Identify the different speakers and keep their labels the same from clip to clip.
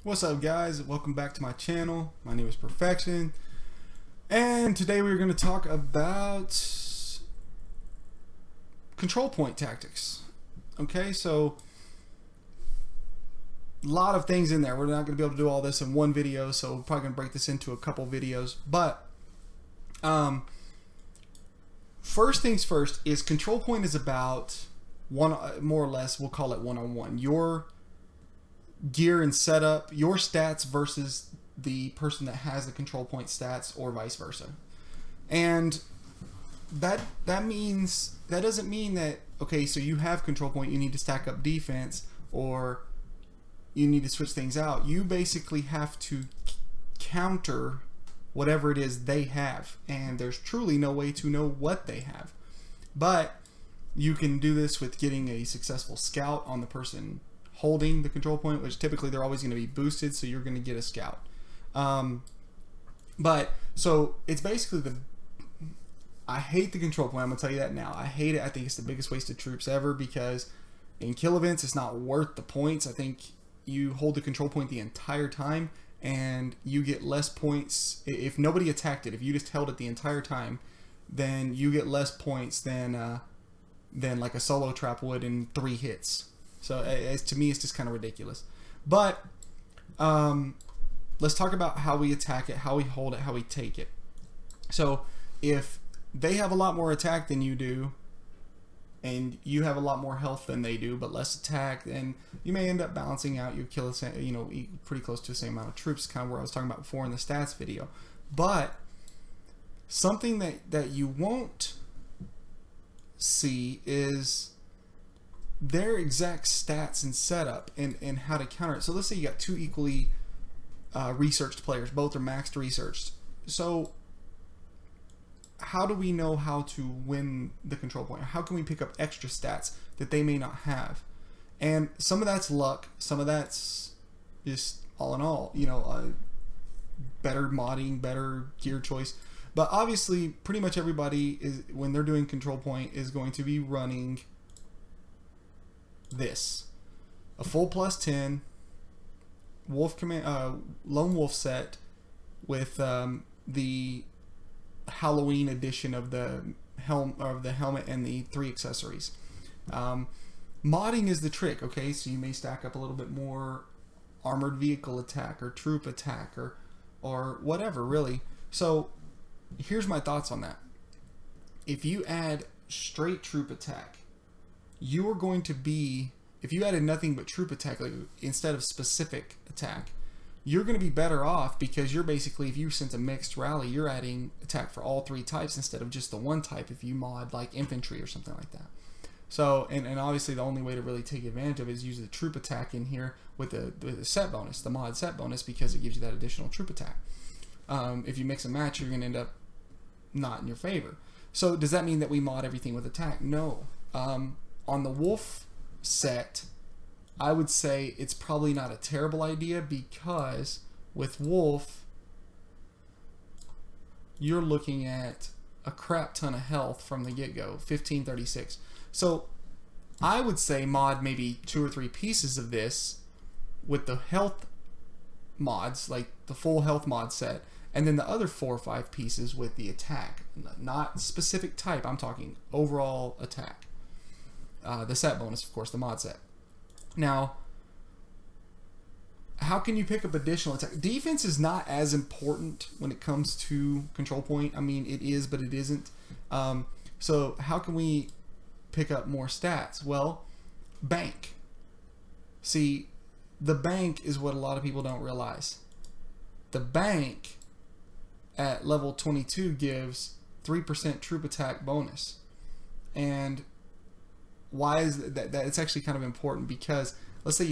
Speaker 1: What's up, guys? Welcome back to my channel. My name is Perfection, and today we're going to talk about control point tactics. Okay, so a lot of things in there. We're not going to be able to do all this in one video, so we're probably going to break this into a couple videos. But first things first is control point is about one, more or less, we'll call it one-on-one. Your gear and setup, your stats versus the person that has the control point stats, or vice versa. And that doesn't mean that, okay, so you have control point, you need to stack up defense, or you need to switch things out. You basically have to counter whatever it is they have, and there's truly no way to know what they have. But you can do this with getting a successful scout on the person holding the control point, which typically they're always going to be boosted, so you're going to get a scout. But so it's basically I hate the control point. I'm going to tell you that now. I hate it. I think it's the biggest waste of troops ever, because in kill events it's not worth the points. I think you hold the control point the entire time and you get less points. If nobody attacked it, if you just held it the entire time, then you get less points than like a solo trap would in 3 hits. So to me, it's just kind of ridiculous. But let's talk about how we attack it, how we hold it, how we take it. So if they have a lot more attack than you do, and you have a lot more health than they do, but less attack, then you may end up balancing out. You kill the same, pretty close to the same amount of troops. Kind of where I was talking about before in the stats video. But something that you won't see is their exact stats and setup and how to counter it. So let's say you got 2 equally researched players. Both are maxed researched. So how do we know how to win the control point? How can we pick up extra stats that they may not have? And some of that's luck. Some of that's just all in all, better modding, better gear choice. But obviously, pretty much everybody is, when they're doing control point, is going to be running this: a full +10 wolf command, lone wolf set with the Halloween edition of the helmet and the 3 accessories. Modding is the trick. Okay, so you may stack up a little bit more armored vehicle attack or troop attack or whatever, really. So here's my thoughts on that. If you add straight troop attack, you are going to be, if you added nothing but troop attack, like instead of specific attack, you're going to be better off, because you're basically, if you sent a mixed rally, you're adding attack for all 3 types instead of just the one type if you mod like infantry or something like that. So, and obviously the only way to really take advantage of it is use the troop attack in here with the set bonus, the mod set bonus, because it gives you that additional troop attack. If you mix and match, you're going to end up not in your favor. So does that mean that we mod everything with attack? No. On the wolf set, I would say it's probably not a terrible idea, because with wolf, you're looking at a crap ton of health from the get-go, 1536. So I would say mod maybe 2 or 3 pieces of this with the health mods, like the full health mod set, and then the other 4 or 5 pieces with the attack. Not specific type, I'm talking overall attack. The set bonus, of course, the mod set. Now, how can you pick up additional attack? Defense is not as important when it comes to control point. I mean, it is, but it isn't. So how can we pick up more stats? Well, bank. See, the bank is what a lot of people don't realize. The bank at level 22 gives 3% troop attack bonus. And why is that? It's actually kind of important, because let's say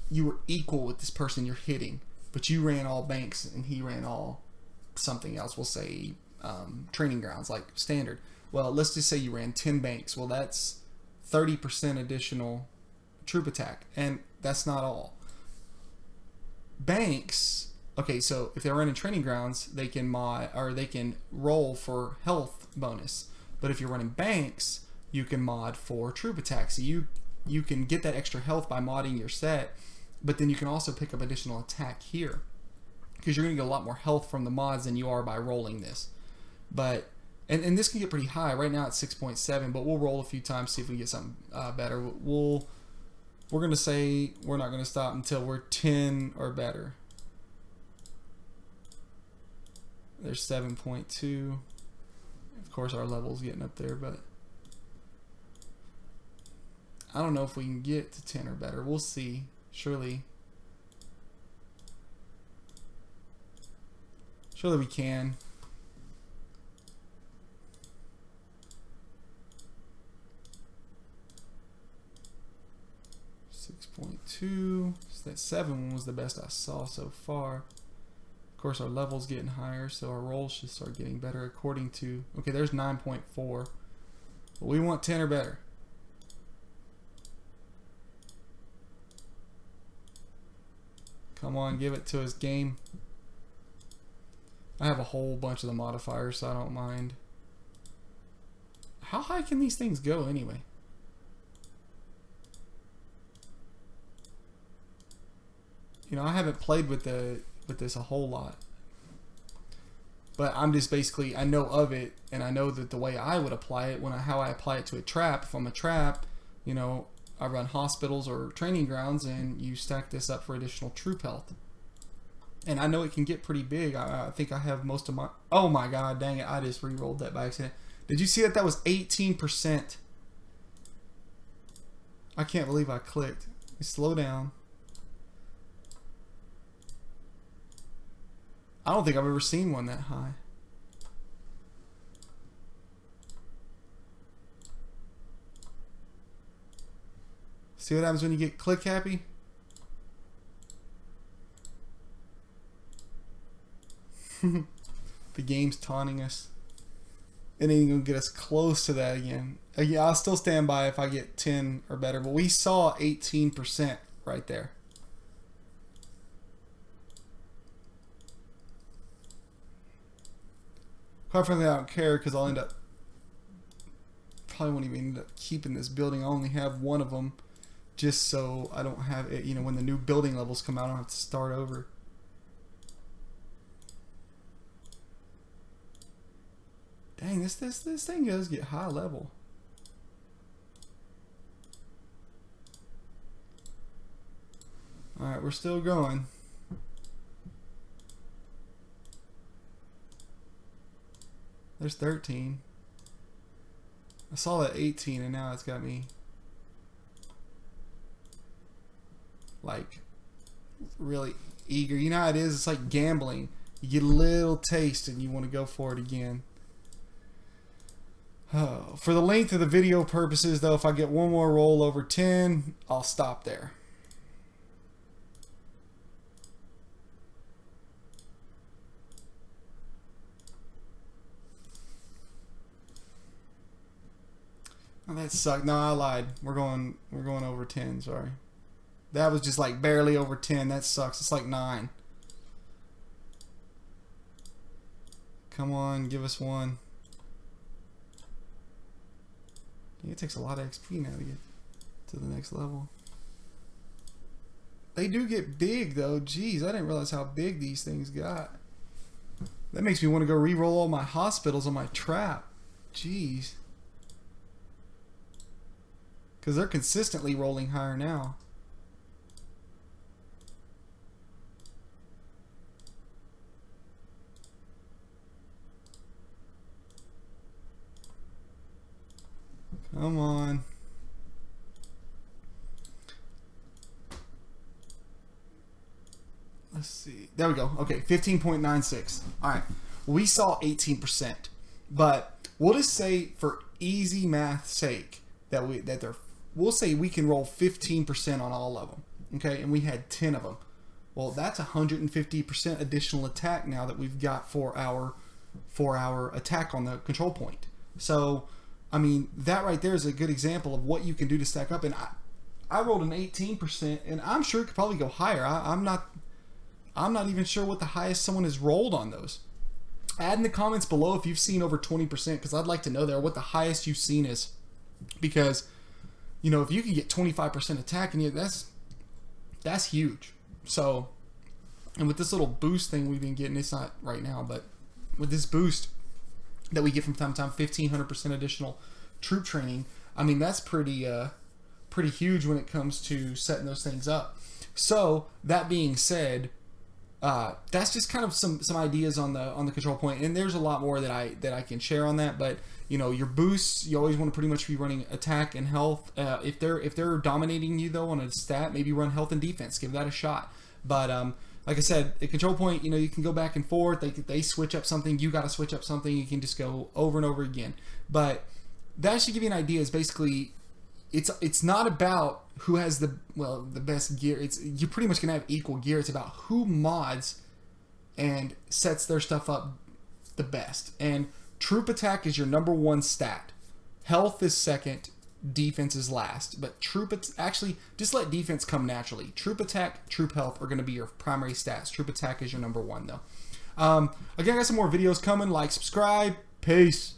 Speaker 1: you were equal with this person you're hitting, but you ran all banks and he ran all something else. We'll say training grounds, like standard. Well, let's just say you ran 10 banks. Well, that's 30% additional troop attack, and that's not all. Banks, okay, so if they're running training grounds, they can mod, or they can roll for health bonus. But if you're running banks, you can mod for troop attack. So you can get that extra health by modding your set, but then you can also pick up additional attack here, because you're going to get a lot more health from the mods than you are by rolling this. But and this can get pretty high. Right now it's 6.7, but we'll roll a few times, see if we get something better. We're going to say we're not going to stop until we're 10 or better. There's 7.2. Of course our level's getting up there, but I don't know if we can get to 10 or better. We'll see. Surely we can. 6.2. So that 7 one was the best I saw so far. Of course, our level's getting higher, so our rolls should start getting better according to... Okay, there's 9.4. But we want 10 or better. Come on, give it to us, game. I have a whole bunch of the modifiers, so I don't mind. How high can these things go anyway? You know, I haven't played with this a whole lot. But I'm just basically, I know of it, and I know that the way I would apply it, how I apply it to a trap. If I'm a trap, you know, I run hospitals or training grounds, and you stack this up for additional troop health. And I know it can get pretty big. I think I have most of my... Oh my god, dang it. I just re-rolled that by accident. Did you see that? That was 18%. I can't believe I clicked. Slow down. I don't think I've ever seen one that high. See what happens when you get click happy? The game's taunting us. It ain't gonna get us close to that again. Yeah, I'll still stand by if I get 10 or better, but we saw 18% right there. Quite frankly, I don't care, because I'll end up... Probably won't even end up keeping this building. I only have one of them, just so I don't have it, you know, when the new building levels come out, I don't have to start over. Dang, this thing does get high level. Alright, we're still going. There's 13. I saw that 18, and now it's got me like really eager. You know how it is? It's like gambling. You get a little taste and you want to go for it again. Oh, for the length of the video purposes, though, if I get one more roll over 10, I'll stop there. Oh, that sucked. No, I lied. We're going over 10, sorry. That was just like barely over 10. That sucks. It's like 9. Come on, give us one. It takes a lot of XP now to get to the next level. They do get big though. Jeez, I didn't realize how big these things got. That makes me want to go re-roll all my hospitals on my trap. Jeez. Because they're consistently rolling higher now. Come on. Let's see. There we go. Okay, 15.96. All right. We saw 18%, but we'll just say for easy math sake that we'll say we can roll 15% on all of them. Okay, and we had 10 of them. Well, that's 150% additional attack now that we've got for our attack on the control point. So, I mean, that right there is a good example of what you can do to stack up. And I rolled an 18%, and I'm sure it could probably go higher. I'm not even sure what the highest someone has rolled on those. Add in the comments below if you've seen over 20%, because I'd like to know there what the highest you've seen is. Because you know, if you can get 25% attack in you, that's huge. So, and with this little boost thing we've been getting, it's not right now, but with this boost that we get from time to time, 1,500% additional troop training, I mean, that's pretty huge when it comes to setting those things up. So that being said, that's just kind of some ideas on the control point, and there's a lot more that I can share on that. But you know, your boosts, you always want to pretty much be running attack and health. If they're dominating you though on a stat, maybe run health and defense. Give that a shot. But like I said, a control point, you know, you can go back and forth. They switch up something, you got to switch up something. You can just go over and over again. But that should give you an idea. Is basically, it's not about who has the best gear. You're pretty much gonna have equal gear. It's about who mods and sets their stuff up the best. And troop attack is your number one stat. Health is second. Defense is last. But actually, just let defense come naturally. Troop attack, troop health are going to be your primary stats. Troop attack is your number one though. Again, I got some more videos coming. Like, subscribe. Peace.